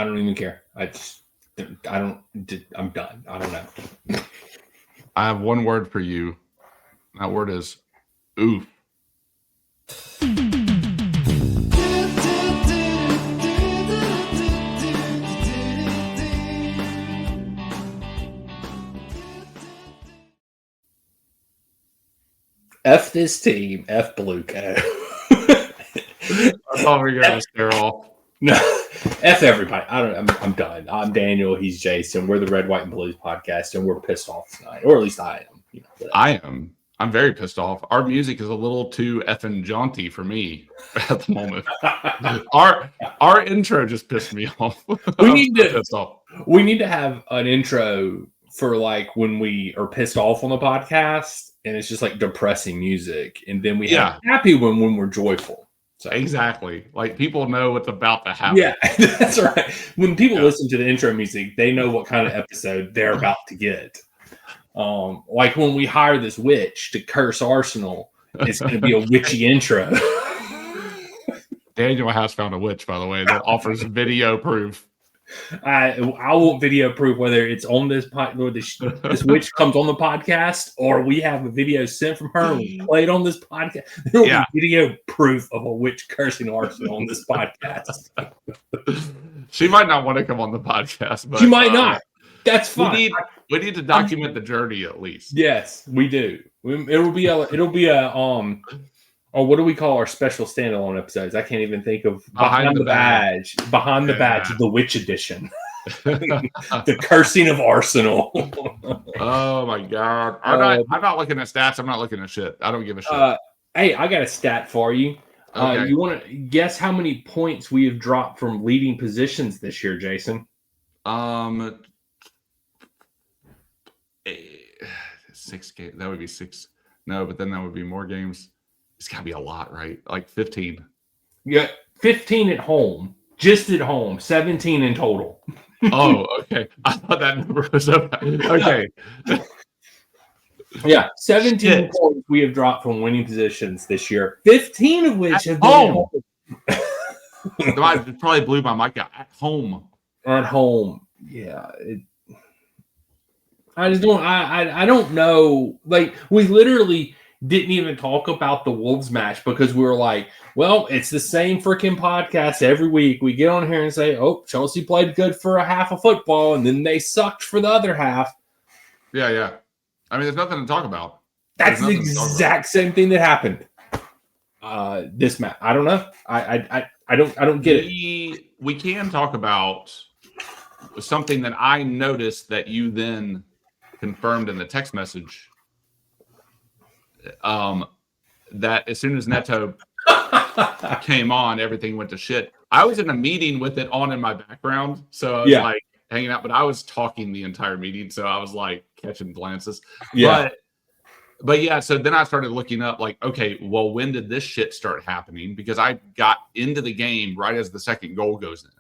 I don't even care. I'm done. I don't know. I have one word for you. That word is oof. F this team. F Blue Co. I thought we were going to stare off. No, F everybody. I'm done. I'm Daniel. He's Jason. We're the Red, White, and Blues podcast, and we're pissed off tonight, or at least I am. I am. I'm very pissed off. Our music is a little too effing jaunty for me at the moment. our intro just pissed me off. We need to have an intro for like when we are pissed off on the podcast, and it's just like depressing music, and then we have happy when we're joyful. So. Exactly. Like people know what's about to happen. Yeah, that's right. When people listen to the intro music, they know what kind of episode they're about to get. Like when we hire this witch to curse Arsenal, it's going to be a witchy intro. Daniel has found a witch, by the way, that offers video proof. I want video proof whether it's on this this witch comes on the podcast, or we have a video sent from her and we play it on this podcast. There will be video proof of a witch cursing Arsenal on this podcast. She might not want to come on the podcast, but she might not. That's fine. We need to document the journey at least. Yes, we do. It'll be a or what do we call our special standalone episodes? I can't even think of Behind the Badge, the Witch Edition. The cursing of Arsenal. Oh my God. I'm not looking at stats. I'm not looking at shit. I don't give a shit. Hey, I got a stat for you. Okay. You want to guess how many points we have dropped from leading positions this year, Jason? 6 games. That would be 6. No, but then that would be more games. It's got to be a lot, right? Like 15. Yeah, 15 at home. Just at home. 17 in total. Oh, okay. I thought that number was okay. Yeah, 17 points we have dropped from winning positions this year. 15 of which have been home. I probably blew my mic out. At home. At home. Yeah. I just don't. I don't know. Like we literally didn't even talk about the Wolves match because we were like, well, it's the same freaking podcast every week. We get on here and say, oh, Chelsea played good for a half of football, and then they sucked for the other half. Yeah. I mean, there's nothing to talk about. That's the exact same thing that happened. This match, I don't know. I don't get it. We can talk about something that I noticed that you then confirmed in the text message. That as soon as Neto came on, everything went to shit. I was in a meeting with it on in my background, so I was like hanging out, but I was talking the entire meeting, so I was like catching glances. Yeah. But yeah, so then I started looking up like, okay, well, when did this shit start happening? Because I got into the game right as the second goal goes in.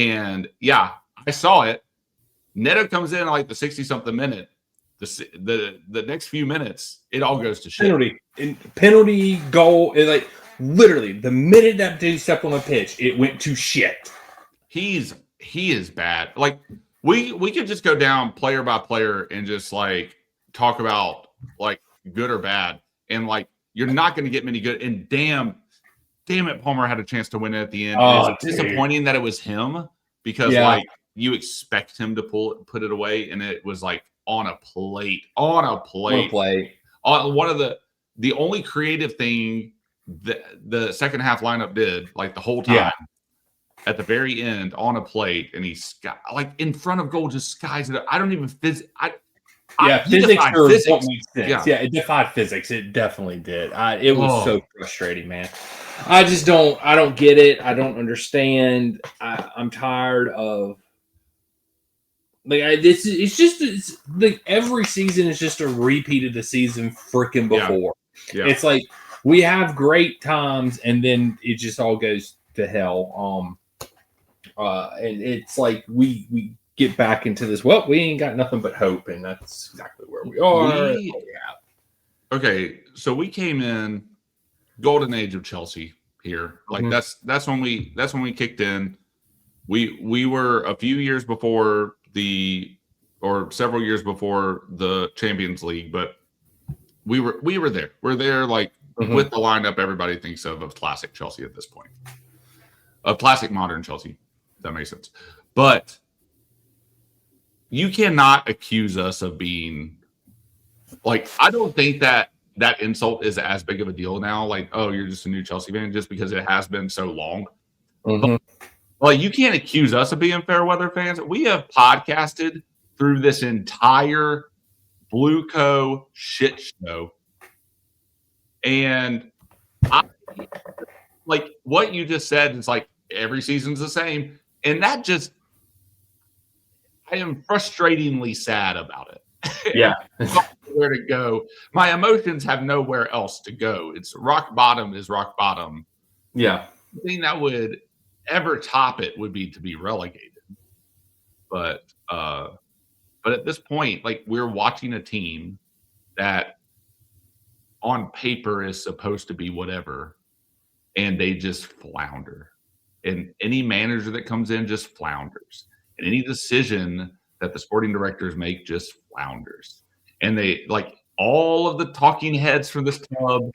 And yeah, I saw it. Neto comes in like the 60-something minute. The next few minutes, it all goes to shit. Penalty goal, like literally the minute that dude stepped on the pitch, it went to shit. He is bad. Like we could just go down player by player and just like talk about like good or bad, and like you're not going to get many good. And damn it, Palmer had a chance to win it at the end. It's disappointing that it was him because like you expect him to put it away, and it was like on a plate. One of the only creative thing that the second half lineup did, like the whole time, at the very end on a plate, and he's like in front of goal, just skies it up. I don't even physics makes sense. Yeah, it defied physics. It definitely did. It was so frustrating, man. I don't get it. I don't understand. I'm tired of like it's like every season is just a repeat of the season freaking before. Yeah. It's like we have great times and then it just all goes to hell. And it's like we get back into this. Well, we ain't got nothing but hope, and that's exactly where we are. Okay, so we came in golden age of Chelsea here. Like that's when we kicked in. We were a few years before several years before the Champions League, but we were there. We're there like with the lineup everybody thinks of classic Chelsea at this point. Of classic modern Chelsea. If that makes sense. But you cannot accuse us of being like, I don't think that insult is as big of a deal now. Like, oh, you're just a new Chelsea fan just because it has been so long. Well, you can't accuse us of being fair weather fans. We have podcasted through this entire Blue Co shit show. And like what you just said is like every season's the same. And that just, I am frustratingly sad about it. Yeah. Where to go. My emotions have nowhere else to go. It's rock bottom is rock bottom. Yeah. The thing that would ever top it would be to be relegated. But at this point, like we're watching a team that on paper is supposed to be whatever, and they just flounder. And any manager that comes in just flounders. And any decision that the sporting directors make just flounders. And they like all of the talking heads for this club,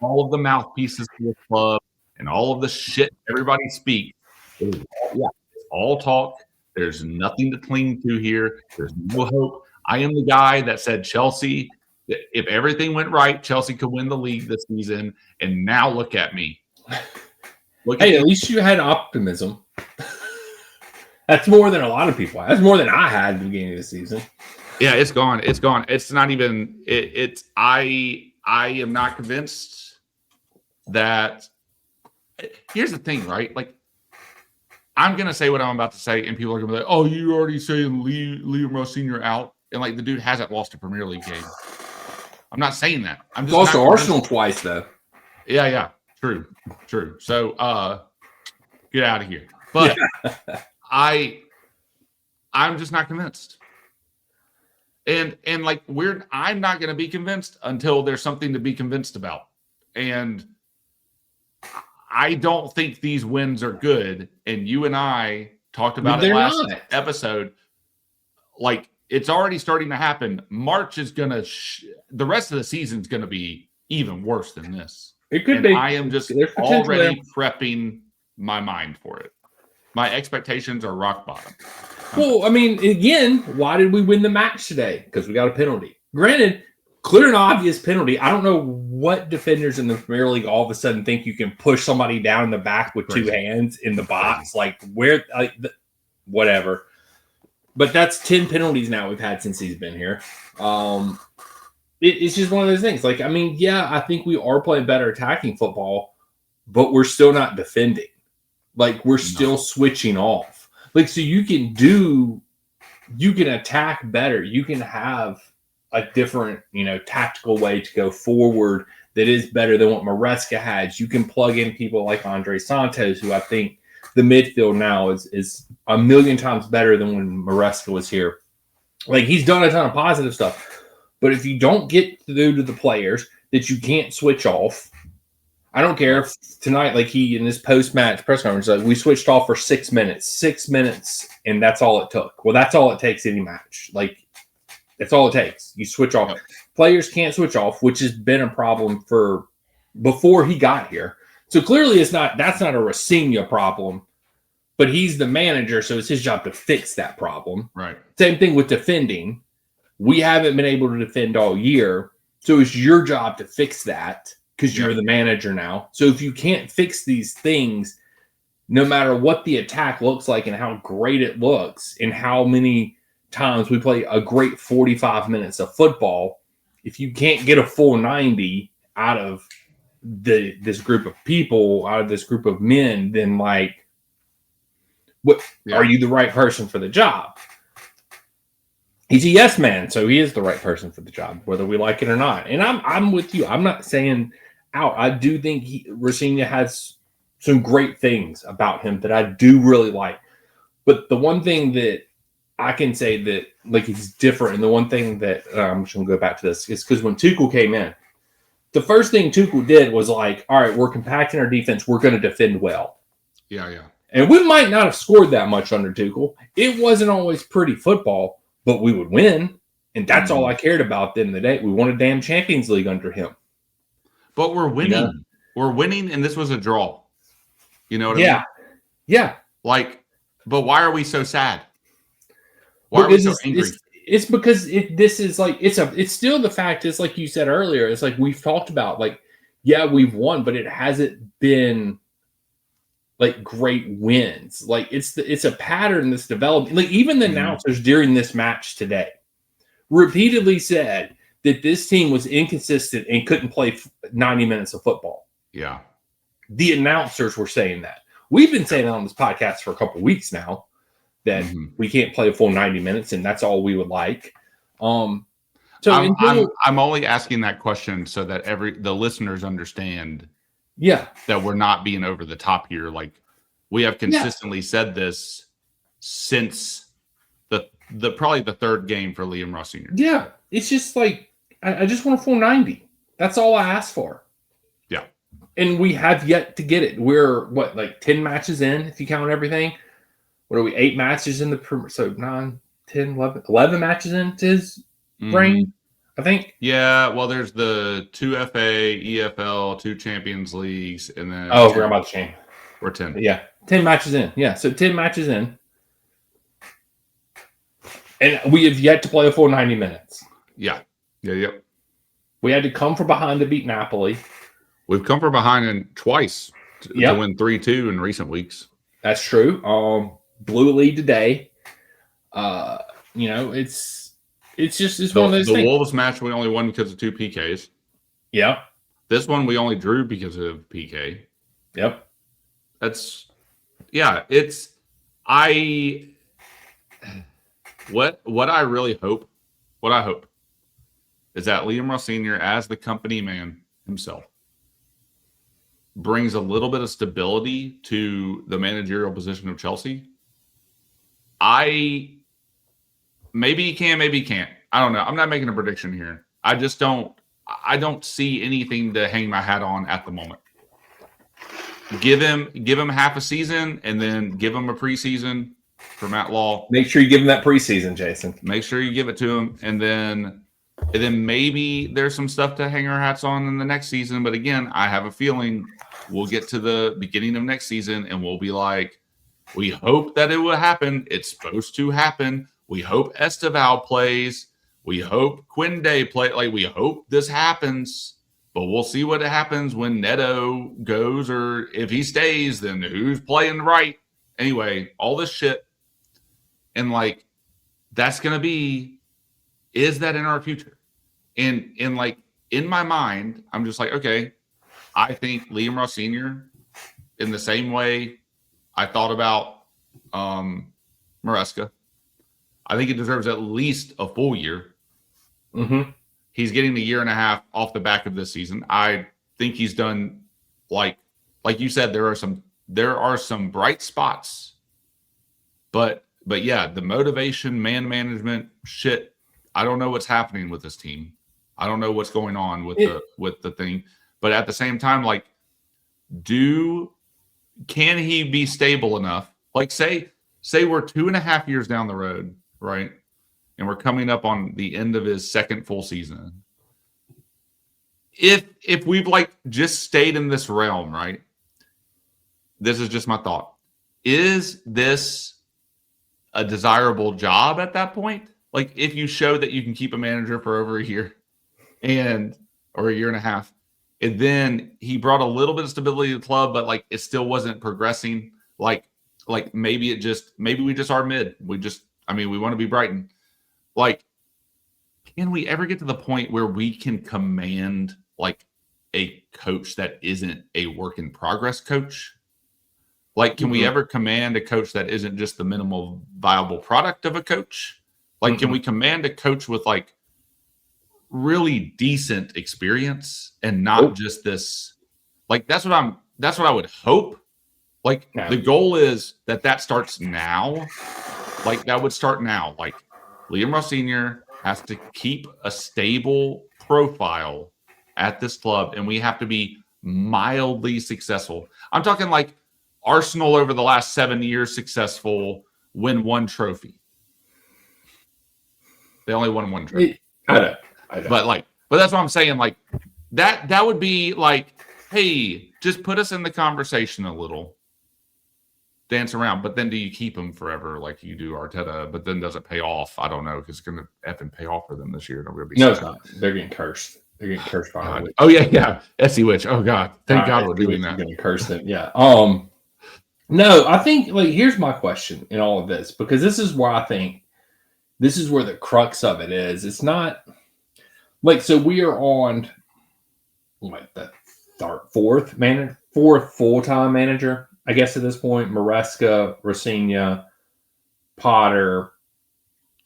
all of the mouthpieces for the club, and all of the shit everybody speaks. It's all talk. There's nothing to cling to here. There's no hope. I am the guy that said Chelsea, if everything went right, Chelsea could win the league this season. And now look at me. At least you had optimism. That's more than a lot of people had. That's more than I had at the beginning of the season. Yeah, it's gone. It's gone. It's not even. I am not convinced that. Here's the thing, right? Like, I'm gonna say what I'm about to say, and people are gonna be like, "Oh, you already saying Liam Ross Sr. out?" And like, the dude hasn't lost a Premier League game. I'm not saying that. I'm just lost to Arsenal twice, though. Yeah. True. So, get out of here. But I'm just not convinced. And like I'm not going to be convinced until there's something to be convinced about. And I don't think these wins are good. And you and I talked about it last episode. Like, it's already starting to happen. March is going to the rest of the season is going to be even worse than this. It could be. I am just already prepping my mind for it. My expectations are rock bottom. Well, I mean, again, why did we win the match today? Because we got a penalty. Granted, clear and obvious penalty. I don't know what defenders in the Premier League all of a sudden think you can push somebody down in the back with two hands in the box. Like, whatever. But that's 10 penalties now we've had since he's been here. It's just one of those things. Like, I mean, yeah, I think we are playing better attacking football, but we're still not defending. Like, we're still switching off. Like, so you can attack better. You can have a different, tactical way to go forward that is better than what Maresca has. You can plug in people like Andre Santos, who I think the midfield now is a million times better than when Maresca was here. Like, he's done a ton of positive stuff. But if you don't get through to the players that you can't switch off, I don't care if tonight, like he in his post-match press conference, like we switched off for 6 minutes. 6 minutes, and that's all it took. Well, that's all it takes any match. Like, that's all it takes. You switch off. Yep. Players can't switch off, which has been a problem for before he got here. So clearly that's not a Rossinha problem, but he's the manager, so it's his job to fix that problem. Right. Same thing with defending. We haven't been able to defend all year, so it's your job to fix that because you're the manager now. So if you can't fix these things, no matter what the attack looks like and how great it looks and how many times we play a great 45 minutes of football, if you can't get a full 90 out of this group of people, out of this group of men, then like, are you the right person for the job? He's a yes man, so he is the right person for the job, whether we like it or not. And I'm with you. I'm not saying out. I do think Rossinha has some great things about him that I do really like. But the one thing that I can say that like he's different, and the one thing that I'm just going to go back to this is because when Tuchel came in, the first thing Tuchel did was like, all right, we're compacting our defense. We're going to defend well. Yeah. And we might not have scored that much under Tuchel. It wasn't always pretty football, but we would win. And that's all I cared about at the end of the day. We won a damn Champions League under him. But we're winning. You know? We're winning, and this was a draw. You know what I mean? Yeah. Like, but why are we so sad? Why are we so angry? It's because this is like it's still the fact. It's like you said earlier. It's like we've talked about. Like, yeah, we've won, but it hasn't been like great wins. Like it's a pattern that's developing. Like even the announcers during this match today repeatedly said that this team was inconsistent and couldn't play 90 minutes of football. Yeah, the announcers were saying that. We've been saying it on this podcast for a couple of weeks now. That we can't play a full 90 minutes, and that's all we would like. So I'm only asking that question so that the listeners understand. Yeah, that we're not being over the top here. Like we have consistently said this since the probably the third game for Liam Ross Sr. Yeah, it's just like I just want a full 90. That's all I asked for. Yeah, and we have yet to get it. We're like 10 matches in if you count everything. What are we? 8 matches in so 9, 10, 11 matches into his reign, I think. Yeah, well, there's the 2 FA, EFL, 2 Champions Leagues, and then we're about to change. We're 10. Yeah, 10 matches in. Yeah, so 10 matches in, and we have yet to play a full 90 minutes. Yeah. We had to come from behind to beat Napoli. We've come from behind twice to win 3-2 in recent weeks. That's true. Blew a lead today. It's one of those things. The Wolves match we only won because of 2 PKs. Yep. This one we only drew because of PK. Yep. What I really hope, is that Liam Ross Sr. as the company man himself brings a little bit of stability to the managerial position of Chelsea. Maybe he can, maybe he can't. I don't know. I'm not making a prediction here. I don't see anything to hang my hat on at the moment. Give him half a season and then give him a preseason for Matt Law. Make sure you give him that preseason, Jason. Make sure you give it to him, and then maybe there's some stuff to hang our hats on in the next season. But again, I have a feeling we'll get to the beginning of next season and we'll be like, we hope that it will happen. It's supposed to happen. We hope Esteval plays. We hope Quinde plays. Like, we hope this happens. But we'll see what happens when Neto goes, or if he stays, then who's playing right? Anyway, all this shit. And like, that's going to be, is that in our future? And like, in my mind, I'm just like, okay, I think Liam Ross Sr., in the same way I thought about Maresca, I think he deserves at least a full year. Mm-hmm. He's getting a year and a half off the back of this season. I think he's done, like you said, there are some bright spots, but yeah, the motivation, man management shit. I don't know what's happening with this team. I don't know what's going on with the thing. But at the same time, like, can he be stable enough? Like, say we're 2.5 years down the road, right? And we're coming up on the end of his second full season. If we've like just stayed in this realm, right? This is just my thought. Is this a desirable job at that point? Like, if you show that you can keep a manager for over a year or a year and a half, and then he brought a little bit of stability to the club, but like it still wasn't progressing. Like maybe we just are mid. We want to be Brighton. Like, can we ever get to the point where we can command like a coach that isn't a work in progress coach? Like, can we ever command a coach that isn't just the minimal viable product of a coach? Like, can we command a coach with like really decent experience and not just this? Like, that's what I would hope. Like, the goal is that starts now. Like, that would start now. Like, Liam Ross Sr. has to keep a stable profile at this club, and we have to be mildly successful. I'm talking like Arsenal over the last 7 years successful win one trophy. They only won one trophy. I know. But that's what I'm saying. Like that would be like, hey, just put us in the conversation a little. Dance around, but then do you keep him forever like you do Arteta? But then does it pay off? I don't know because it's going to effing pay off for them this year. No, it's not. They're getting cursed. They're getting cursed by God. Oh yeah. Essie Witch. Oh God, thank God we're doing that. Going to curse them. Yeah. No, I think like here's my question in all of this because this is where I think this is where the crux of it is. It's not like so we are on like the fourth full-time manager. I guess at this point, Maresca, Rossigna, Potter,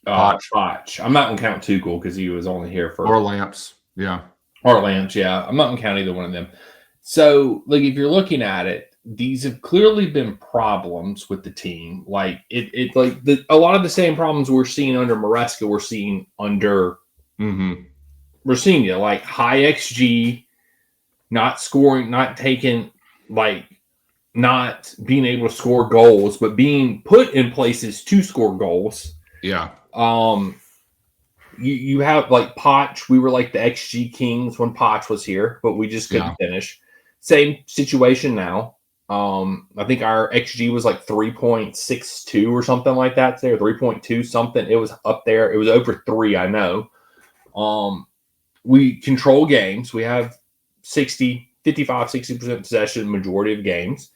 Poch. I'm not going to count Tuchel because he was only here for... Or Lamps, yeah. Or Lamps, yeah. I'm not going to count either one of them. So, like, if you're looking at it, these have clearly been problems with the team. Like, a lot of the same problems we're seeing under Maresca, we're seeing under Rossigna. Like, high XG, not scoring, not taking, like... not being able to score goals, but being put in places to score goals. Yeah. You have like Poch. We were like the XG kings when Poch was here, but we just couldn't finish. Same situation now. I think our XG was like 3.62 or something like that today, or 3.2 something. It was up there. It was over 3, I know. We control games. We have 55-60% possession majority of games.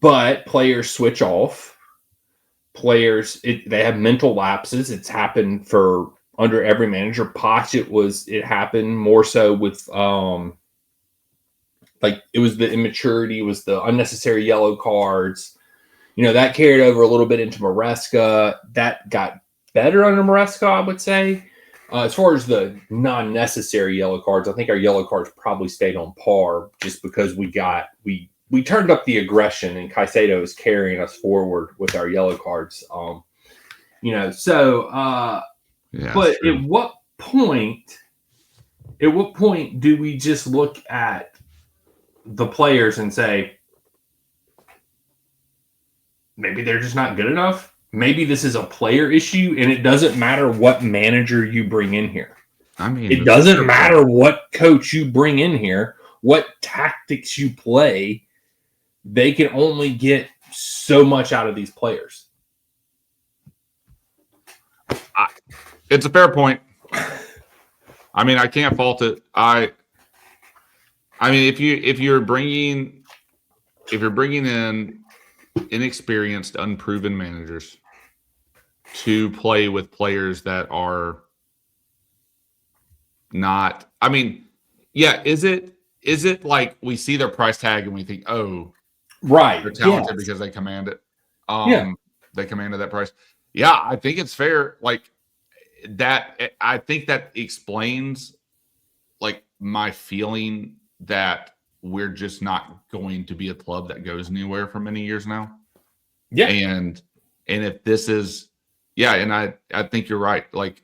But players switch off. Players, they have mental lapses. It's happened for under every manager. Poch, it happened more so with like it was the immaturity, it was the unnecessary yellow cards. You know, that carried over a little bit into Maresca. That got better under Maresca, I would say. As far as the non-necessary yellow cards, I think our yellow cards probably stayed on par just because we turned up the aggression and Caicedo is carrying us forward with our yellow cards. But at what point do we just look at the players and say, maybe they're just not good enough? Maybe this is a player issue, and it doesn't matter what manager you bring in here. I mean, it doesn't matter what coach you bring in here, what tactics you play. They can only get so much out of these players. It's a fair point. I mean, I can't fault it. I mean, if you're bringing in inexperienced, unproven managers to play with players that are not, I mean, yeah, is it like we see their price tag and we think, oh, right, they're talented because they command it. They commanded that price. Yeah, I think it's fair. Like that, I think that explains like my feeling that we're just not going to be a club that goes anywhere for many years now. Yeah. And if this is, and I think you're right. Like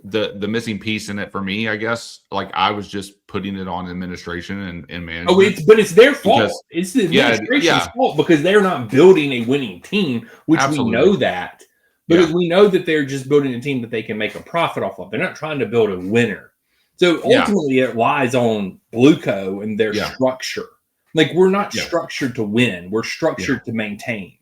the missing piece in it for me, I guess, like I was just putting it on administration and management. But it's their fault. It's the administration's fault because they're not building a winning team, which we know that. Because we know that they're just building a team that they can make a profit off of. They're not trying to build a winner. So ultimately it lies on Blueco and their structure. Like we're not structured to win. We're structured to maintain.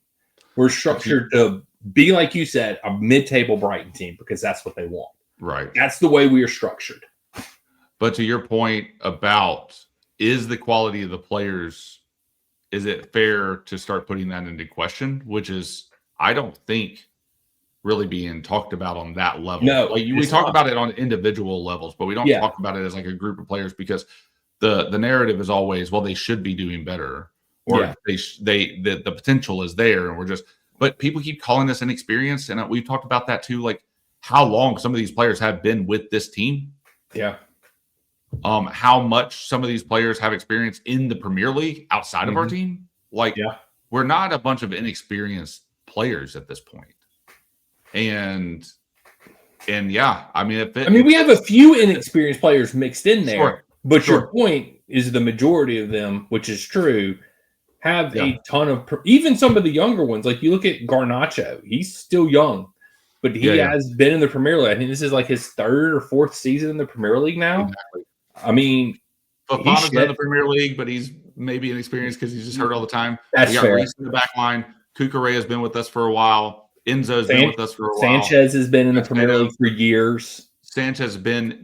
We're structured to be, like you said, a mid-table Brighton team because that's what they want. Right. That's the way we are structured. But to your point about is the quality of the players, is it fair to start putting that into question? Which is, I don't think really being talked about on that level. No, like we talk about it on individual levels, but we don't talk about it as like a group of players because the narrative is always, well, they should be doing better, or the potential is there, and we're just. But people keep calling us inexperienced, and we've talked about that too. Like how long some of these players have been with this team. Yeah. How much some of these players have experience in the Premier League outside of our team. Like we're not a bunch of inexperienced players at this point. And I mean, we have a few inexperienced players mixed in there, but your point, is the majority of them, which is true, have a ton of even some of the younger ones. Like you look at Garnacho, he's still young, but he has been in the Premier League. I think this is like his 3rd or 4th season in the Premier League now. Exactly. I mean, Fofana's been in the Premier League, but he's maybe inexperienced because he's just hurt all the time. That's fair. Reece in the back line. Cucurella has been with us for a while. Enzo's been with us for a while. Sanchez has been in the Premier League for years. Sanchez has been,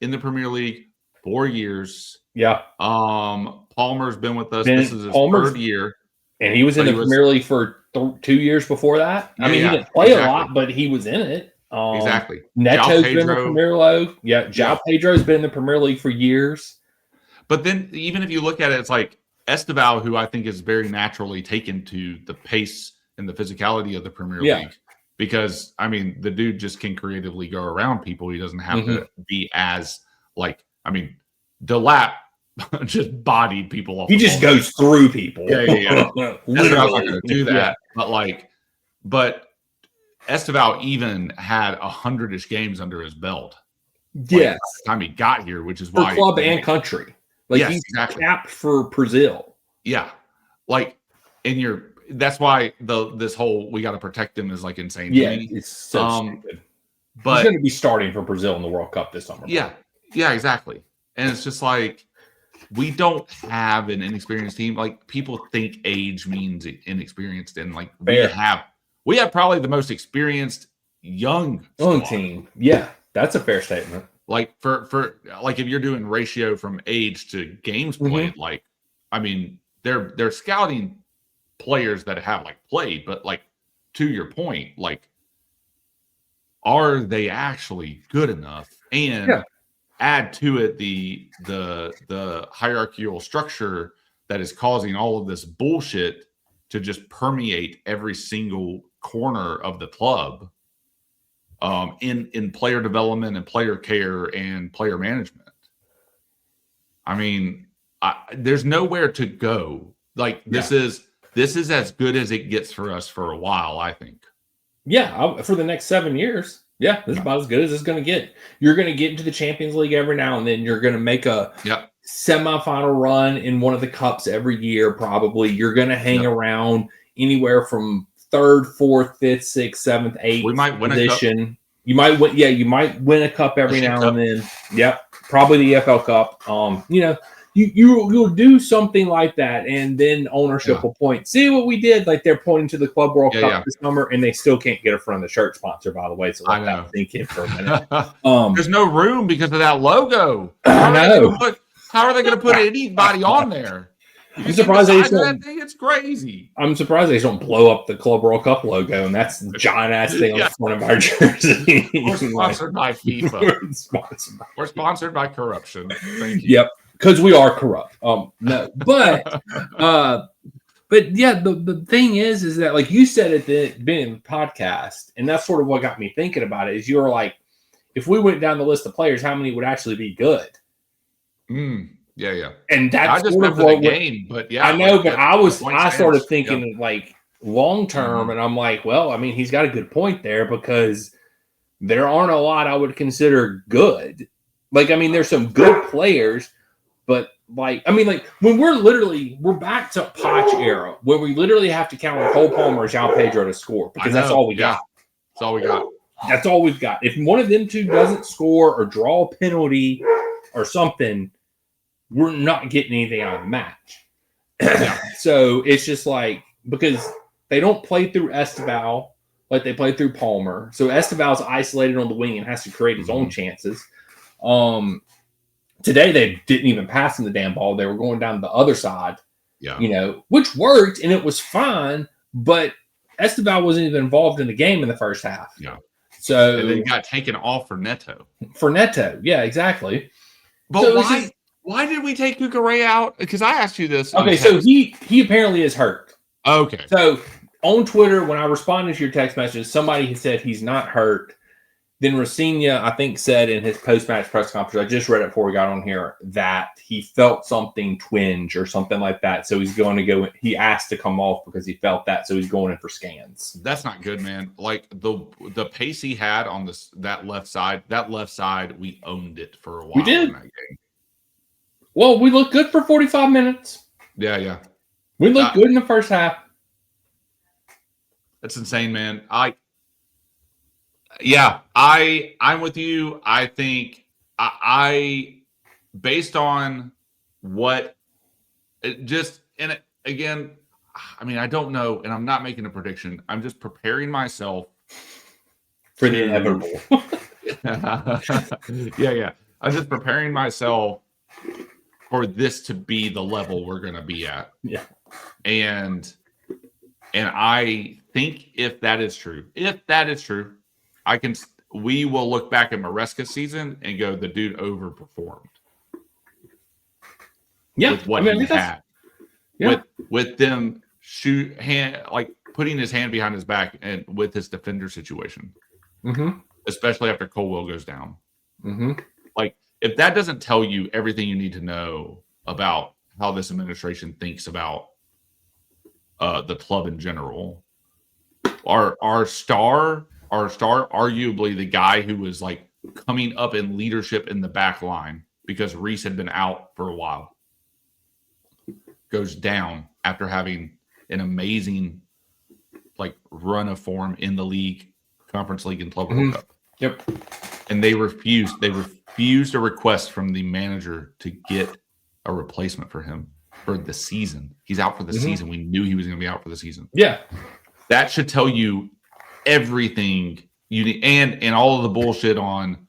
in the Premier League 4 years. Yeah. Palmer's been with us. This is his 3rd year. And he was in the Premier League for 2 years before that. I mean, he didn't play a lot, but he was in it. Exactly. Neto's been in the Premier League. Yeah, João Pedro's been in the Premier League for years. But then even if you look at it, it's like Esteval, who I think is very naturally taken to the pace and the physicality of the Premier League. Because, I mean, the dude just can creatively go around people. He doesn't have to be as, Delap just bodied people off. He just goes through people. Yeah. Esteval's not going to do that. But Esteval even had 100-ish games under his belt. Yes. By the time he got here, which is why. For club and country. He's capped for Brazil. Yeah. That's why this whole we got to protect him is insane to me. It's so stupid. But he's going to be starting for Brazil in the World Cup this summer. Yeah, exactly. And it's just we don't have an inexperienced team. People think age means inexperienced, and we have probably the most experienced young team. Yeah, that's a fair statement. For if you're doing ratio from age to games played, I mean, they're scouting players that have played, but to your point, are they actually good enough? And add to it the hierarchical structure that is causing all of this bullshit to just permeate every single corner of the club, in player development and player care and player management. I mean, there's nowhere to go. This is as good as it gets for us for a while, I think. Yeah, for the next 7 years. Yeah, this is about as good as it's going to get. You're going to get into the Champions League every now and then. You're going to make a semifinal run in one of the cups every year, probably. You're going to hang around anywhere from 3rd, 4th, 5th, 6th, 7th, 8th we might win position. A cup. You might win. Yeah, you might win a cup every now and then. Yep, probably the EFL Cup. You'll do something like that, and then ownership will point. See what we did? They're pointing to the Club World Cup this summer, and they still can't get a front of the shirt sponsor, by the way. So let that sink in for a minute. There's no room because of that logo. I know. How are they going to put anybody on there? I'm surprised they don't. It's crazy. I'm surprised they don't blow up the Club World Cup logo, and that's giant ass thing on the front of our jersey. We're sponsored by FIFA. We're sponsored by corruption. Thank you. Yep. Because we are corrupt. No, but yeah, the thing is that you said at the beginning of the podcast, and that's sort of what got me thinking about it, is you were like, if we went down the list of players, how many would actually be good? Yeah. And that's just sort of what game, but yeah. I know, but I started thinking long term, and I'm like, well, I mean, he's got a good point there because there aren't a lot I would consider good. I mean, there's some good players. But when we're back to Poch era, where we literally have to count on Cole Palmer or João Pedro to score because that's all we got. That's all we got. That's all we've got. If one of them two doesn't score or draw a penalty or something, we're not getting anything out of the match. So it's just because they don't play through Esteval like they play through Palmer. So Esteval's isolated on the wing and has to create his own chances. Today, they didn't even pass him the damn ball. They were going down the other side, which worked, and it was fine. But Esteval wasn't even involved in the game in the first half. Yeah. So and then got taken off for Neto. Yeah, exactly. But so why did we take Cucurella out? Because I asked you this. Okay, so he apparently is hurt. Okay. So on Twitter, when I responded to your text message, somebody had said he's not hurt. Then Rosina, I think, said in his post-match press conference, I just read it before we got on here, that he felt something twinge or something like that. So he's going to go. He asked to come off because he felt that. So he's going in for scans. That's not good, man. The pace he had on that left side, we owned it for a while. We did. In that game. Well, we looked good for 45 minutes. Yeah. We looked good in the first half. That's insane, man. I'm with you. I think I based on what it just and it, again, I mean, I don't know, and I'm not making a prediction. I'm just preparing myself for the inevitable. Yeah. I'm just preparing myself for this to be the level we're going to be at. Yeah. And I think if that is true, we will look back at Maresca's season and go, the dude overperformed. Yeah. With what he had. Yeah. With them putting his hand behind his back and with his defender situation. Mm-hmm. Especially after Colwell goes down. Mm-hmm. Like, if that doesn't tell you everything you need to know about how this administration thinks about the club in general, our star, arguably the guy who was like coming up in leadership in the back line because Reese had been out for a while, goes down after having an amazing like run of form in the league, Conference League, and Club World Cup. Yep. And they refused a request from the manager to get a replacement for him for the season. He's out for the season. We knew he was going to be out for the season. Yeah. That should tell you everything you need, and all of the bullshit on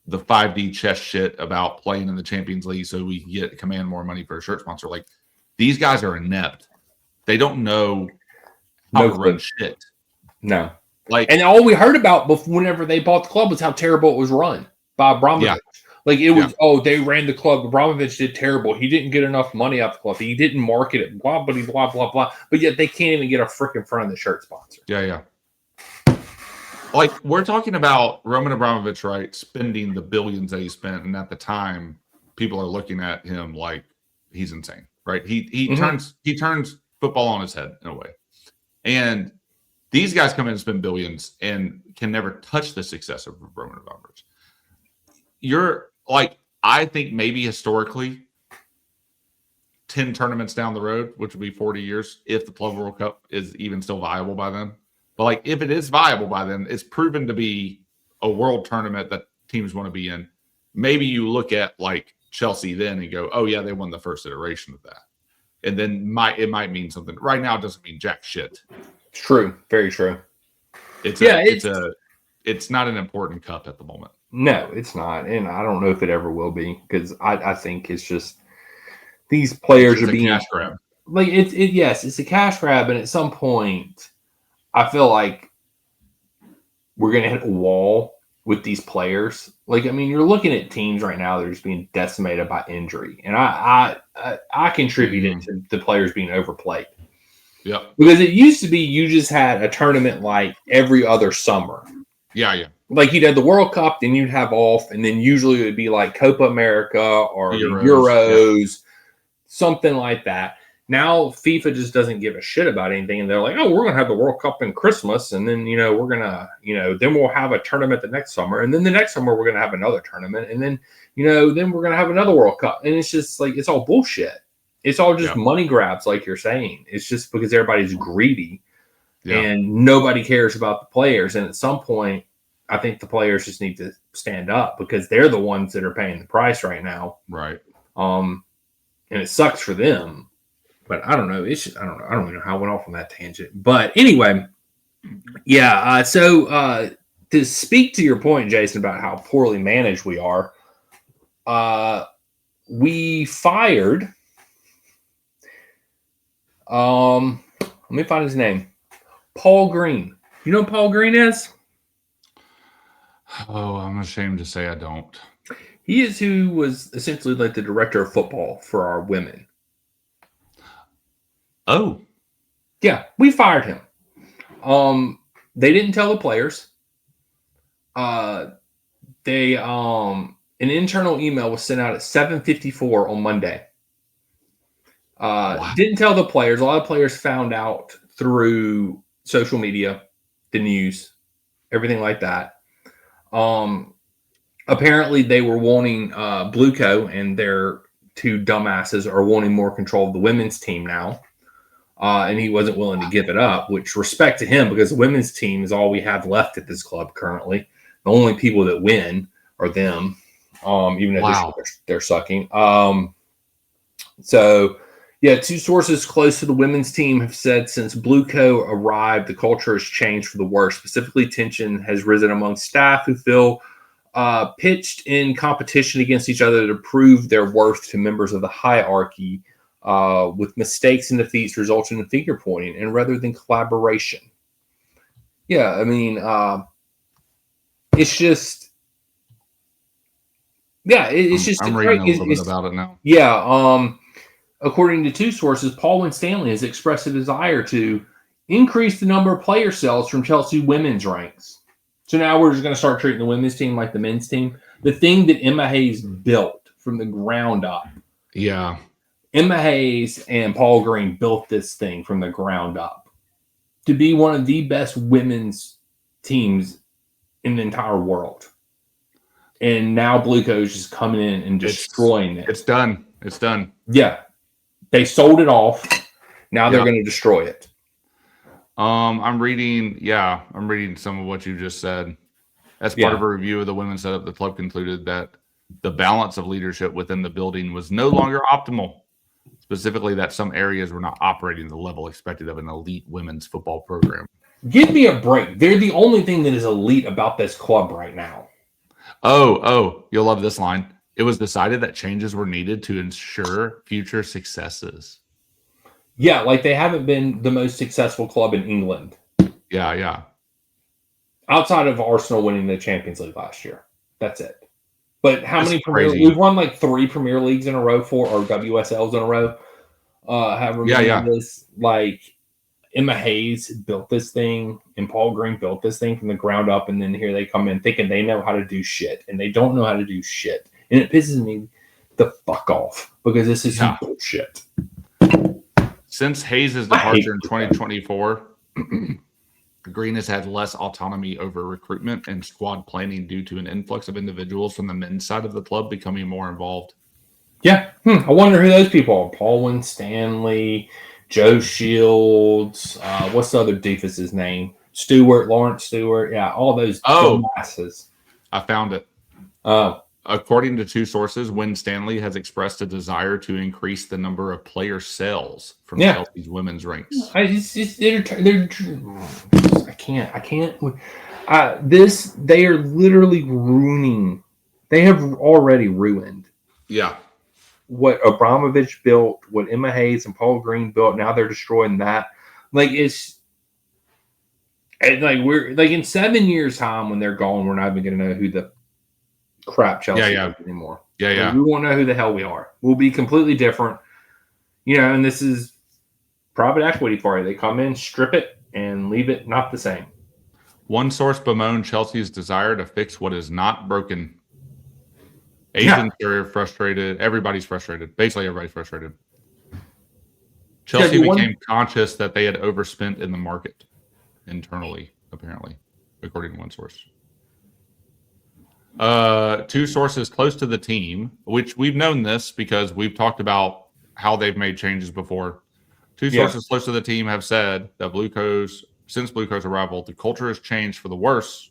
the 5D chess shit about playing in the Champions League so we can command more money for a shirt sponsor. Like, these guys are inept. They don't know how to run shit. No. And all we heard about whenever they bought the club was how terrible it was run by Abramovich. Yeah. Like, it was, they ran the club. Abramovich did terrible. He didn't get enough money out the club. He didn't market it, blah, blah, blah, blah. But yet they can't even get a freaking front of the shirt sponsor. Yeah. Like, we're talking about Roman Abramovich, right, spending the billions that he spent. And at the time, people are looking at him like he's insane, right? He turns football on his head in a way. And these guys come in and spend billions and can never touch the success of Roman Abramovich. You're like, I think maybe historically 10 tournaments down the road, which would be 40 years, if the Club World Cup is even still viable by then. But like, if it is viable by then, it's proven to be a world tournament that teams want to be in. Maybe you look at like Chelsea then and go, oh yeah, they won the first iteration of that. And then it might mean something. Right now, it doesn't mean jack shit. True. Very true. It's not an important cup at the moment. No, it's not. And I don't know if it ever will be, because I think it's just these players are being cash grab. Like it's a cash grab. And at some point, I feel like we're going to hit a wall with these players. Like, I mean, you're looking at teams right now that are just being decimated by injury. And I contribute it to the players being overplayed. Yeah. Because it used to be you just had a tournament like every other summer. Yeah. Like, you'd have the World Cup, then you'd have off, and then usually it would be like Copa America or Euros, something like that. Now FIFA just doesn't give a shit about anything, and they're like, oh, we're going to have the World Cup in Christmas, and then, we're going to, then we'll have a tournament the next summer, and then the next summer we're going to have another tournament, and then, then we're going to have another World Cup. And it's just like, it's all bullshit. It's all just money grabs, like you're saying. It's just because everybody's greedy and nobody cares about the players. And at some point, I think the players just need to stand up, because they're the ones that are paying the price right now. Right. And it sucks for them. But I don't know. It's just, I don't know. I don't even know how I went off on that tangent. But anyway, so to speak to your point, Jason, about how poorly managed we are, we fired. Let me find his name. Paul Green. You know who Paul Green is? Oh, I'm ashamed to say I don't. He is who was essentially like the director of football for our women. Oh. Yeah, we fired him. They didn't tell the players. They an internal email was sent out at 7:54 on Monday. Didn't tell the players. A lot of players found out through social media, the news, everything like that. Apparently they were wanting Blueco and their two dumbasses are wanting more control of the women's team now. And he wasn't willing to give it up, which respect to him, because the women's team is all we have left at this club currently. The only people that win are them, even if they're sucking. So, yeah, two sources close to the women's team have said since Blue Co arrived, the culture has changed for the worse. Specifically, tension has risen among staff who feel pitched in competition against each other to prove their worth to members of the hierarchy, with mistakes and defeats resulting in finger pointing and rather than collaboration. Yeah, I mean, it's just, yeah, it's just. I'm reading a little bit about it now. Yeah, according to two sources, Paul Winstanley has expressed a desire to increase the number of player sales from Chelsea women's ranks. So now we're just going to start treating the women's team like the men's team. The thing that Emma Hayes built from the ground up. Yeah. Emma Hayes and Paul Green built this thing from the ground up to be one of the best women's teams in the entire world. And now Blue Co is just coming in and destroying it. It's done. It's done. Yeah. They sold it off. Now they're going to destroy it. I'm reading some of what you just said. As part of a review of the women's setup, the club concluded that the balance of leadership within the building was no longer optimal. Specifically, that some areas were not operating the level expected of an elite women's football program. Give me a break. They're the only thing that is elite about this club right now. Oh, you'll love this line. It was decided that changes were needed to ensure future successes. Yeah, like they haven't been the most successful club in England. Yeah. Outside of Arsenal winning the Champions League last year. That's it. But how many Premier Leagues? We've won like 3 Premier Leagues in a row, or WSLs in a row. This. Like, Emma Hayes built this thing, and Paul Green built this thing from the ground up, and then here they come in thinking they know how to do shit, and they don't know how to do shit. And it pisses me the fuck off, because this is some bullshit. Since Hayes' departure in 2024, Green has had less autonomy over recruitment and squad planning due to an influx of individuals from the men's side of the club becoming more involved. Yeah. I wonder who those people are. Paul Winstanley, Joe Shields, what's the other doofus's name? Lawrence Stewart. Yeah, all those dumbasses. I found it. According to two sources, Winstanley has expressed a desire to increase the number of player sales from Chelsea's women's ranks. I can't. They are literally ruining. They have already ruined. Yeah. What Abramovich built, what Emma Hayes and Paul Green built, now they're destroying that. Like we're like in 7 years' time when they're gone, we're not even going to know who the crap Chelsea is anymore. Yeah. We won't know who the hell we are. We'll be completely different. And this is private equity for you. They come in, strip it, and leave it not the same. One source bemoaned Chelsea's desire to fix what is not broken. Agents are frustrated. Everybody's frustrated. Basically, everybody's frustrated. Chelsea became conscious that they had overspent in the market internally, apparently, according to one source. Two sources close to the team, which we've known this because we've talked about how they've made changes before. Two sources close to the team have said that since Blue Co's arrival, the culture has changed for the worse.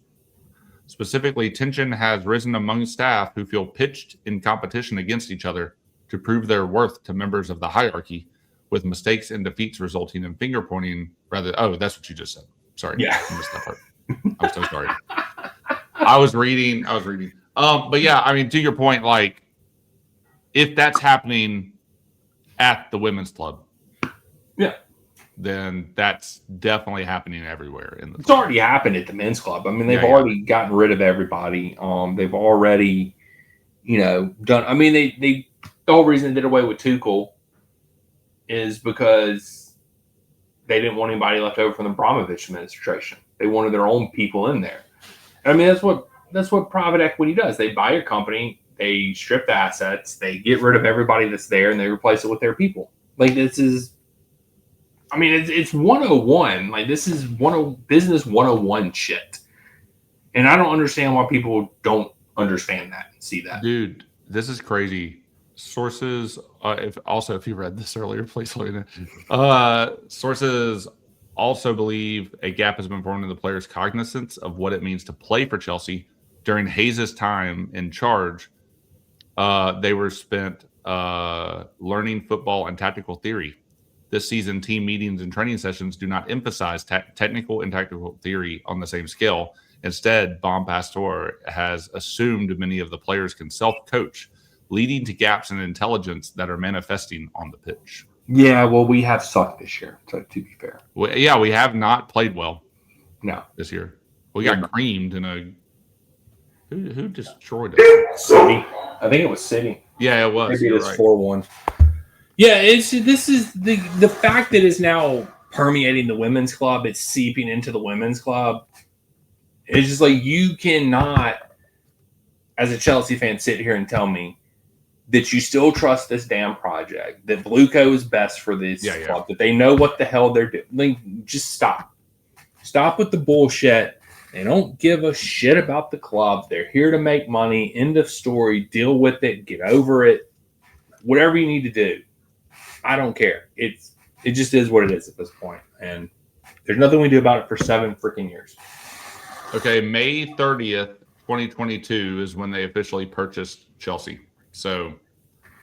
Specifically, tension has risen among staff who feel pitched in competition against each other to prove their worth to members of the hierarchy, with mistakes and defeats resulting in finger pointing. That's what you just said. Sorry. Yeah. I missed that part. I'm so sorry. I was reading. But yeah, I mean, to your point, like, if that's happening at the women's club, then that's definitely happening everywhere. It's already happened at the men's club. I mean, they've already gotten rid of everybody. They've already, done. I mean, the whole reason they did away with Tuchel is because they didn't want anybody left over from the Abramovich administration. They wanted their own people in there. I mean, that's what private equity does. They buy your company, they strip the assets, they get rid of everybody that's there, and they replace it with their people. Like, this is, I mean, it's 101. Like, this is business 101 shit. And I don't understand why people don't understand that and see that. Dude, this is crazy. Sources, if you read this earlier, please let me know. Sources also believe a gap has been formed in the players' cognizance of what it means to play for Chelsea. During Hayes' time in charge, they were spent learning football and tactical theory. This season, team meetings and training sessions do not emphasize technical and tactical theory on the same scale. Instead, Bon Pastor has assumed many of the players can self-coach, leading to gaps in intelligence that are manifesting on the pitch. Yeah, well, we have sucked this year, to be fair. We have not played well. No. This year. We got creamed in a... Who destroyed us? City. I think it was City. Yeah, it was. Maybe it was 4-1. Yeah, this is the fact that it's now permeating the women's club, it's seeping into the women's club. It's just like, you cannot, as a Chelsea fan, sit here and tell me that you still trust this damn project, that Blueco is best for this club, that they know what the hell they're doing. Like, just stop. Stop with the bullshit. They don't give a shit about the club. They're here to make money. End of story. Deal with it. Get over it. Whatever you need to do. I don't care. It just is what it is at this point. And there's nothing we do about it for 7 freaking years. Okay, May 30th, 2022 is when they officially purchased Chelsea. So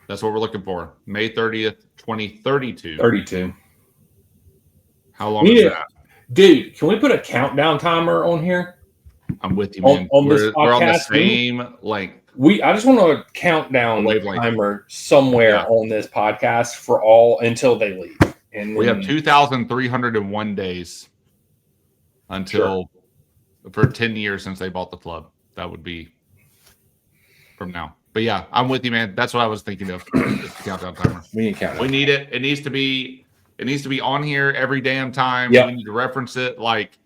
that's what we're looking for. May 30th, 2032. 32. How long is that? Dude, can we put a countdown timer on here? I'm with you, man. We're on the same length. I just want a countdown timer somewhere on this podcast for all until they leave. And we have 2,301 days until for 10 years since they bought the club. That would be from now. But yeah, I'm with you, man. That's what I was thinking of. The countdown timer. We need countdown. We need it. It needs to be on here every damn time. We need to reference it. Like,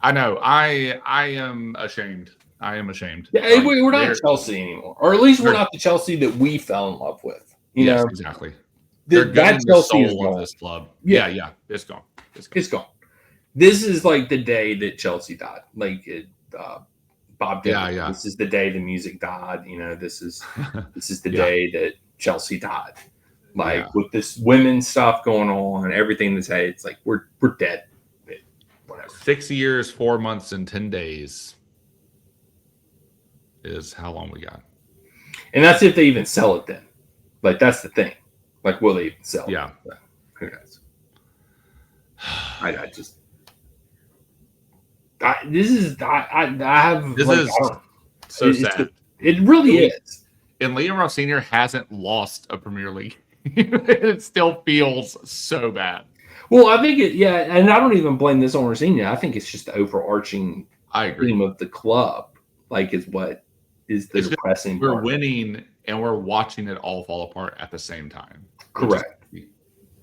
I know. I am ashamed. Yeah, like, we're not Chelsea anymore, or at least we're not the Chelsea that we fell in love with. You know exactly. That Chelsea is gone. This club. Yeah, it's gone. It's gone. This is like the day that Chelsea died. Like Bob Dylan. Yeah. This is the day the music died. You know, this is the day that Chelsea died. Like with this women's stuff going on and everything that's it's like we're dead. Whatever. 6 years, 4 months, and 10 days is how long we got. And that's if they even sell it then. Like, that's the thing. Like, will they even sell it? Yeah. But who knows? I have. This is so sad. It really is. And Liam Ross Sr. hasn't lost a Premier League. It still feels so bad. Well, I think and I don't even blame this on Rosina. I think it's just the overarching theme of the club, like, is what is the depressing part. We're part. Winning and we're watching it all fall apart at the same time. Correct.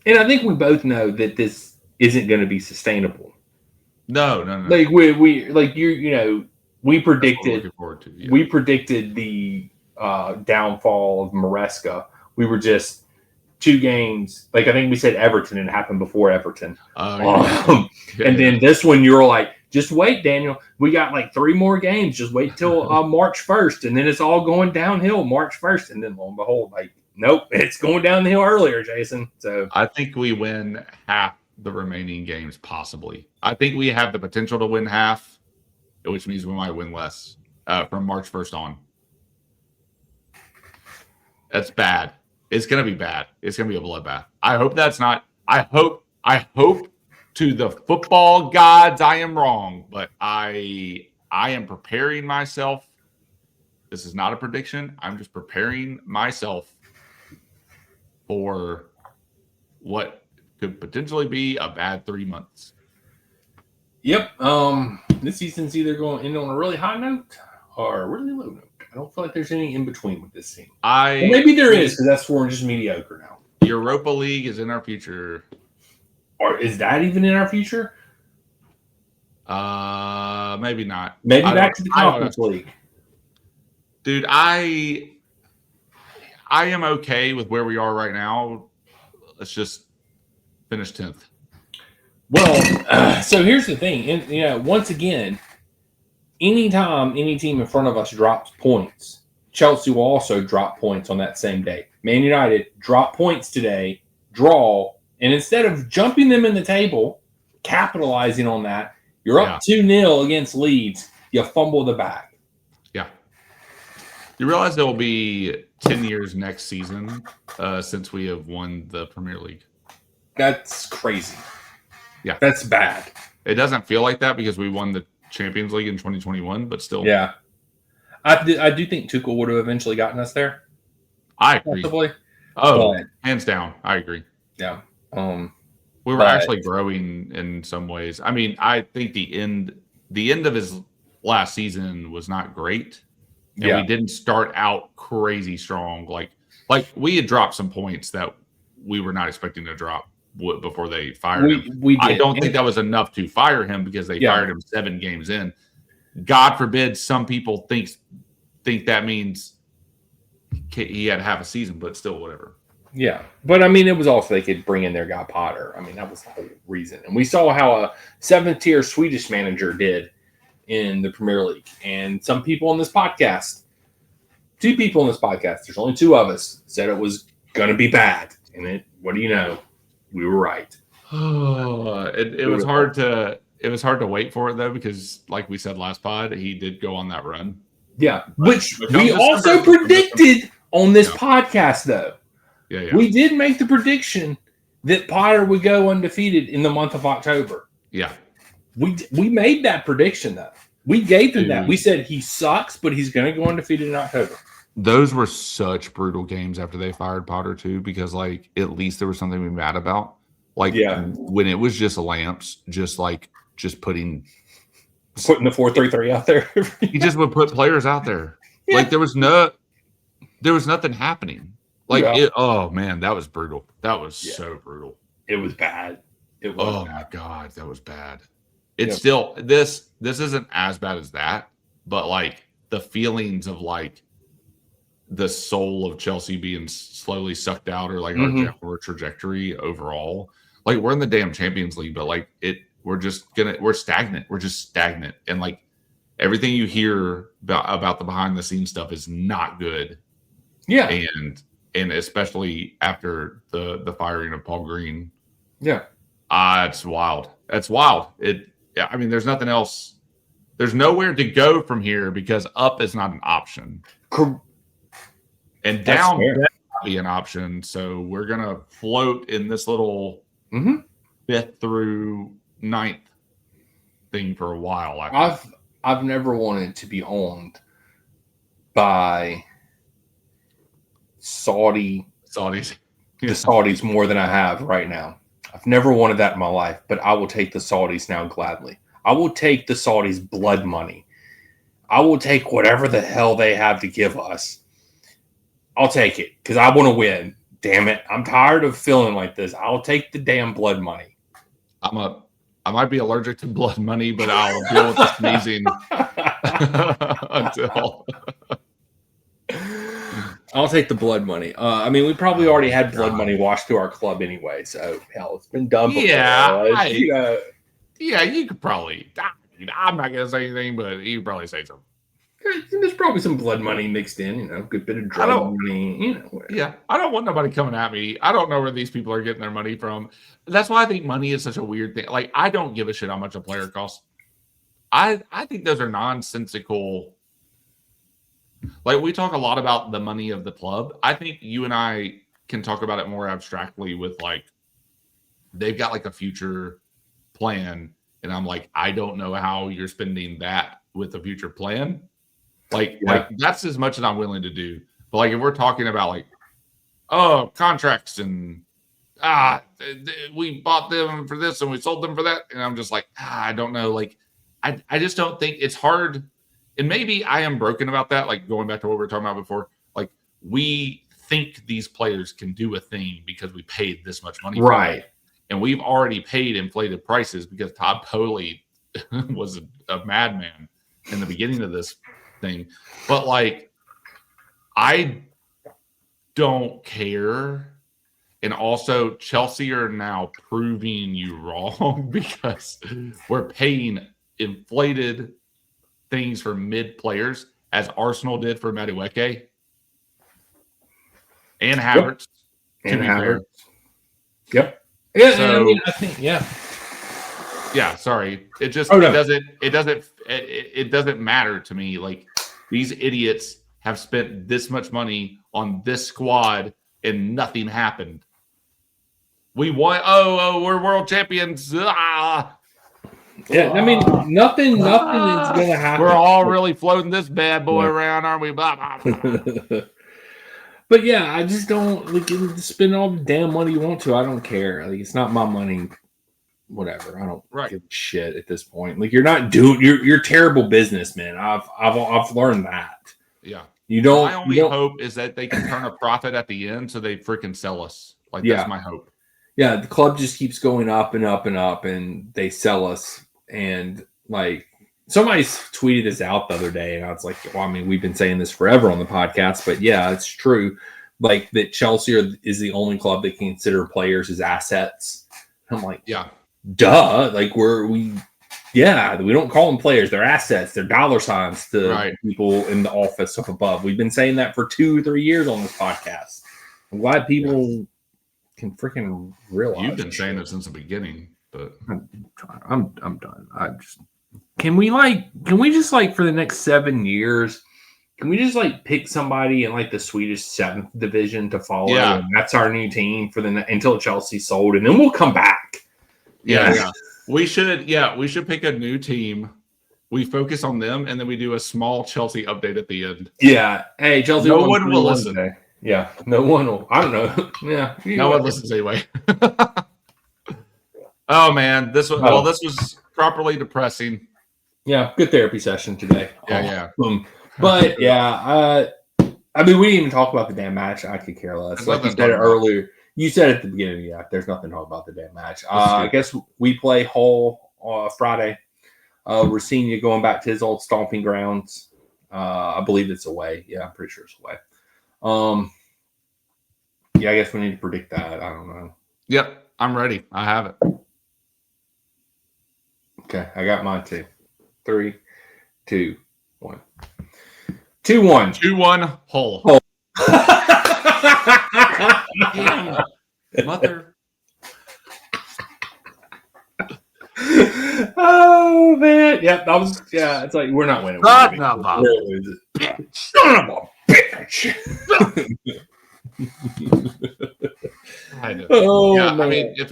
And I think we both know that this isn't going to be sustainable. No. Like we like we predicted we predicted the downfall of Maresca. We were just 2 games. Like, I think we said Everton, and it happened before Everton. And then this one, you're like, just wait, Daniel. We got like 3 more games. Just wait till March 1st, and then it's all going downhill March 1st. And then lo and behold, like, nope, it's going down the hill earlier, Jason. So I think we win half the remaining games, possibly. I think we have the potential to win half, which means we might win less from March 1st on. That's bad. It's going to be bad. It's going to be a bloodbath. I hope that's not. I hope to the football gods I am wrong, but I am preparing myself. This is not a prediction. I'm just preparing myself for what could potentially be a bad 3 months. Yep. This season's either going to end on a really high note or a really low note. I don't feel like there's any in between with this team. Maybe there is, because that's where we're just mediocre now. Europa League is in our future. Or is that even in our future? Maybe not. Maybe back to the Conference League. Dude, I am okay with where we are right now. Let's just finish 10th. Well, so here's the thing. And, once again, anytime any team in front of us drops points, Chelsea will also drop points on that same day. Man United drop points today, draw, and instead of jumping them in the table, capitalizing on that, you're up 2-0 against Leeds. You fumble the bag. Yeah. You realize there will be 10 years next season since we have won the Premier League. That's crazy. Yeah. That's bad. It doesn't feel like that because we won the Champions League in 2021, but still. Yeah. I do think Tuchel would have eventually gotten us there. I agree. Possibly. Oh, hands down. I agree. Yeah. We were actually growing in some ways. I mean, I think the end of his last season was not great. And we didn't start out crazy strong. Like we had dropped some points that we were not expecting to drop before they fired him. I don't think that was enough to fire him because they fired him 7 games in. God forbid some people think that means he had half a season, but still whatever. Yeah. But I mean, it was also they could bring in their guy Potter. I mean, that was the whole reason. And we saw how a 7th-tier Swedish manager did in the Premier League. And some people on this podcast, 2 people on this podcast, there's only 2 of us, said it was going to be bad. And what do you know? We were right. It was hard to wait for it though, because like we said last pod, he did go on that run. Yeah, which we also predicted on this podcast though. Yeah. We did make the prediction that Potter would go undefeated in the month of October. Yeah. We made that prediction though. We gave him that. We said he sucks, but he's going to go undefeated in October. Those were such brutal games after they fired Potter too, because like at least there was something to be mad about. Like when it was just lamps, just putting the 4-3-3 out there. He just would put players out there. Yeah. Like there was nothing happening. Like oh man, that was brutal. That was so brutal. It was bad. It was bad. My God, that was bad. It's still this isn't as bad as that, but like the feelings of like the soul of Chelsea being slowly sucked out, or like our trajectory overall. Like we're in the damn Champions League, but like we're stagnant. We're just stagnant, and like everything you hear about the behind the scenes stuff is not good. Yeah, and especially after the firing of Paul Green. Yeah, it's wild. That's wild. I mean, there's nothing else. There's nowhere to go from here because up is not an option. And down will not be an option. So we're going to float in this little 5th through 9th thing for a while. I've never wanted to be owned by Saudis. The Saudis more than I have right now. I've never wanted that in my life, but I will take the Saudis now gladly. I will take the Saudis' blood money. I will take whatever the hell they have to give us. I'll take it because I want to win. Damn it. I'm tired of feeling like this. I'll take the damn blood money. I might be allergic to blood money, but I'll deal with the sneezing until. I'll take the blood money. I mean, we probably already had blood money washed through our club anyway, so hell, it's been done before. Yeah, you could probably. I'm not gonna say anything, but you could probably say something. There's probably some blood money mixed in, a good bit of drug money, whatever. Yeah, I don't want nobody coming at me. I don't know where these people are getting their money from. That's why I think money is such a weird thing. Like, I don't give a shit how much a player costs. I think those are nonsensical. Like, we talk a lot about the money of the club. I think you and I can talk about it more abstractly with, like, they've got, like, a future plan. And I'm like, I don't know how you're spending that with a future plan. Like that's as much as I'm willing to do. But like if we're talking about like, contracts and we bought them for this and we sold them for that, and I'm just like, I don't know. Like I just don't think it's hard. And maybe I am broken about that. Like going back to what we were talking about before, like we think these players can do a thing because we paid this much money, right? And we've already paid inflated prices because Todd Poli was a madman in the beginning of this thing. But like, I don't care. And also Chelsea are now proving you wrong because we're paying inflated things for mid players as Arsenal did for Madueke and Havertz. Yep. And Havertz. Yep. Yeah. So, I mean, I think yeah. Sorry. It just it doesn't matter to me. Like these idiots have spent this much money on this squad and nothing happened. We won. Oh, we're world champions. Ah. Yeah, I mean, nothing is going to happen. We're all really floating this bad boy around, aren't we? Blah, blah, blah. But yeah, I just don't spend all the damn money you want to. I don't care. Like, it's not my money. Whatever. I don't give a shit at this point. Like, you're not doing. You're terrible businessman. I've learned that. Yeah. You don't. My only hope is that they can turn a profit at the end, so they freaking sell us. Like that's my hope. Yeah, the club just keeps going up and up and up, and they sell us. And like somebody tweeted this out the other day, and I was like, well, I mean, we've been saying this forever on the podcast, but yeah, it's true. Like that Chelsea is the only club that can consider players as assets. I'm like, yeah, duh. Like we don't call them players; they're assets. They're dollar signs to people in the office up above. We've been saying that for 2 or 3 years on this podcast. I'm glad people can freaking realize. You've been saying it since the beginning. But I'm done. Can we just for the next 7 years, can we just pick somebody in the Swedish 7th division to follow? Yeah. And that's our new team for until Chelsea's sold, and then we'll come back. Yeah. We should pick a new team. We focus on them, and then we do a small Chelsea update at the end. Yeah. Hey, Chelsea. No one will listen. Today. Yeah. No one will. I don't know. Yeah. No one listens anyway. Oh man, this was properly depressing. Yeah, good therapy session today. Yeah. But yeah, I mean, we didn't even talk about the damn match. I could care less. Like you said it earlier. You said at the beginning, yeah, there's nothing to talk about the damn match. I guess we play Hull Friday. Racine going back to his old stomping grounds. I believe it's away. Yeah, I'm pretty sure it's away. Yeah, I guess we need to predict that. I don't know. Yep, I'm ready. I have it. Okay, I got mine too. 3, 2, 1. 2-1. 2-1 Hull. Damn, mother. Oh man. Yep, that was it's like we're not winning. Son of a bitch. I know. Oh, yeah, man. I mean, it just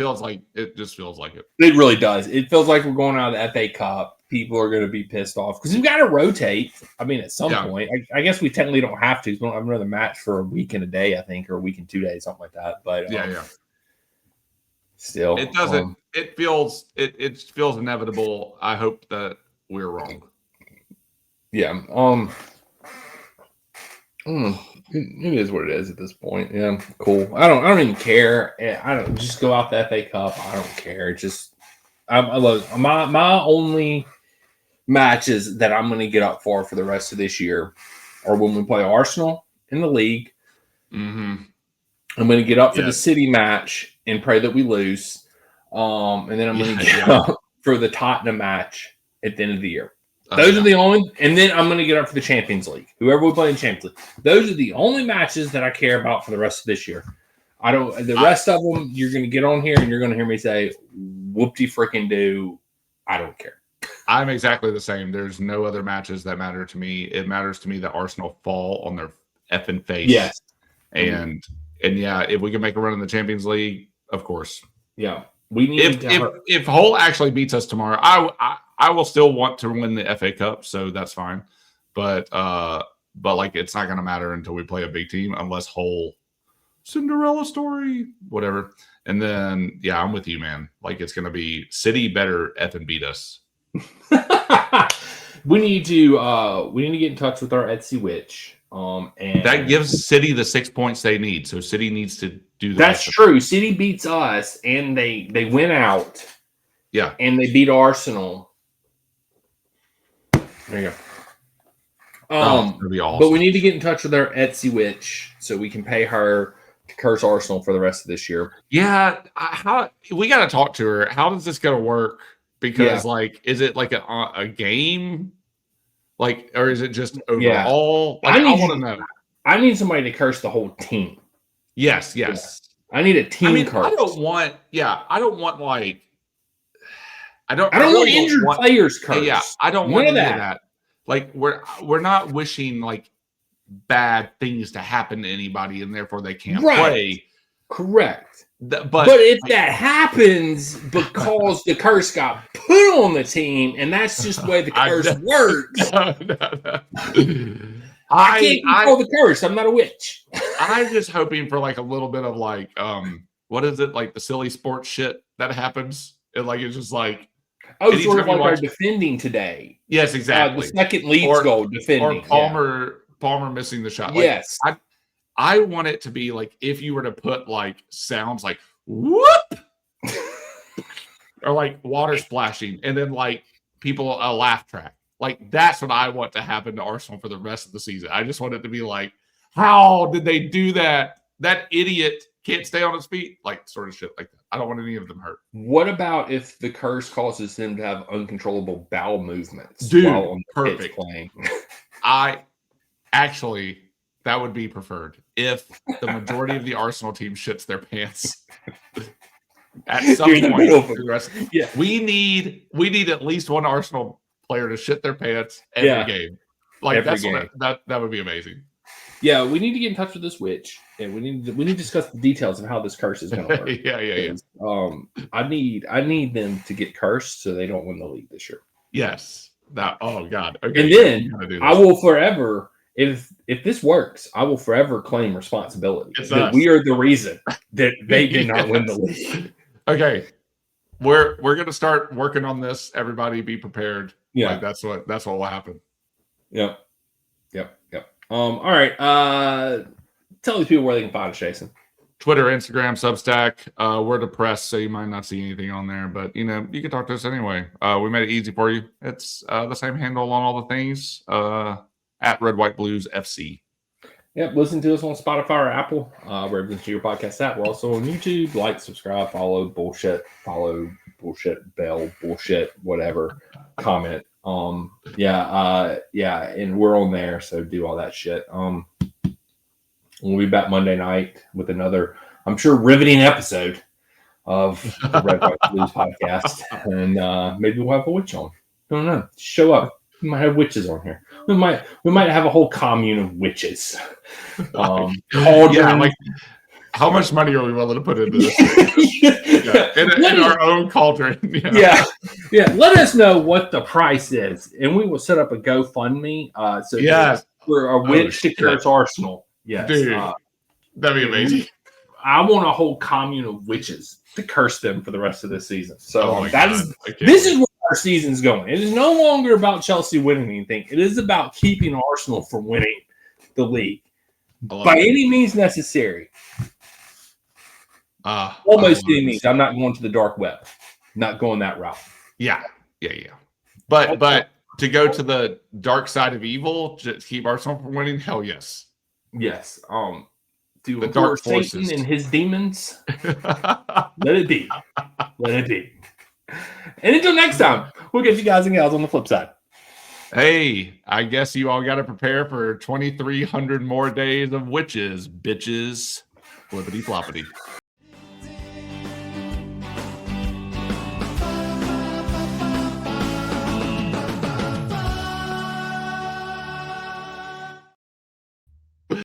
feels like it. It really does. It feels like we're going out of the FA Cup. People are going to be pissed off because we've got to rotate. I mean, at some point, I guess we technically don't have to. We don't have another match for a week and a day, I think, or a week and 2 days, something like that. But still, it doesn't. It feels inevitable. I hope that we're wrong. Yeah. It is what it is at this point. Yeah, cool. I don't even care. I don't just go out the FA Cup. I don't care. Just I love my only matches that I'm going to get up for the rest of this year are when we play Arsenal in the league. Mm-hmm. I'm going to get up for the City match and pray that we lose. And then I'm going to get up for the Tottenham match at the end of the year. Those are the only, and then I'm going to get up for the Champions League. Whoever we play in Champions League. Those are the only matches that I care about for the rest of this year. I don't. The rest of them, you're going to get on here and you're going to hear me say, "Whoop-de freaking do." I don't care. I'm exactly the same. There's no other matches that matter to me. It matters to me that Arsenal fall on their effing face. Yes, and yeah, if we can make a run in the Champions League, of course. Yeah, we need. If Hull actually beats us tomorrow, I will still want to win the FA Cup, so that's fine. But it's not going to matter until we play a big team, unless Hull Cinderella story, whatever. And then I'm with you, man. It's going to be City better effing beat us. We need to get in touch with our Etsy witch. And that gives City the 6 points they need. So City needs to do that. That's true. City beats us, and they win out. Yeah, and they beat Arsenal. There you go. That'd be awesome. But we need to get in touch with our Etsy witch so we can pay her to curse Arsenal for the rest of this year. Yeah, how we got to talk to her. How is this going to work? Because is it like a game? Like, or is it just overall? Yeah. Like, I want to know. I need somebody to curse the whole team. Yes. Yeah. I need a team curse. I don't want like. I don't want injured players curse. Yeah, I don't want any of that. Like we're not wishing like bad things to happen to anybody, and therefore they can't play. Correct. But if that happens because the curse got put on the team, and that's just the way the curse works. I can't control the curse. I'm not a witch. I'm just hoping for like a little bit of like what is it, like the silly sports shit that happens? It's just like sort of like our defending today. Yes, exactly. The second Leeds goal defending. Or Palmer missing the shot. Yes. I want it to be like if you were to put like sounds like whoop or like water splashing and then like people a laugh track. Like that's what I want to happen to Arsenal for the rest of the season. I just want it to be like, how did they do that? That idiot can't stay on his feet, like sort of shit like that. I don't want any of them hurt. What about if the curse causes them to have uncontrollable bowel movements while on the pitch playing? That would be preferred if the majority of the Arsenal team shits their pants at some point. Yeah, we need at least one Arsenal player to shit their pants every game. Like that would be amazing. Yeah, we need to get in touch with this witch, and we need to discuss the details of how this curse is going to work. Yeah. I need them to get cursed so they don't win the league this year. Yes. Oh God. Okay. And then I will forever, if this works, I will forever claim responsibility that we are the reason that they did not win the league. Okay, we're gonna start working on this. Everybody, be prepared. Yeah, like, that's what will happen. Yep. All right. Tell these people where they can find us, Jason. Twitter, Instagram, Substack. We're depressed, so you might not see anything on there, but you can talk to us anyway. We made it easy for you. It's the same handle on all the things. At Red White Blues FC. Yep, listen to us on Spotify or Apple. Wherever you listen to your podcast at. We're also on YouTube. Like, subscribe, follow bullshit, bell, bullshit, whatever. Comment. And we're on there, so do all that shit. We'll be back Monday night with another, I'm sure, riveting episode of the Red White Blues podcast, and maybe we'll have a witch on. I don't know. Show up. We might have witches on here. We might have a whole commune of witches. Like, how much money are we willing to put into this? In our own cauldron. Yeah. Let us know what the price is, and we will set up a GoFundMe. For a witch to curse Arsenal. Yes, dude, that'd be amazing. I want a whole commune of witches to curse them for the rest of the season. So this is where our season's going. It is no longer about Chelsea winning anything. It is about keeping Arsenal from winning the league by any means necessary. Almost any means. I'm not going to the dark web. Not going that route. Yeah. But to go to the dark side of evil to keep Arsenal from winning, hell yes. Yes. To the dark forces. Satan and his demons. Let it be. And until next time, we'll get you guys and gals on the flip side. Hey, I guess you all got to prepare for 2,300 more days of witches, bitches. Flippity floppity.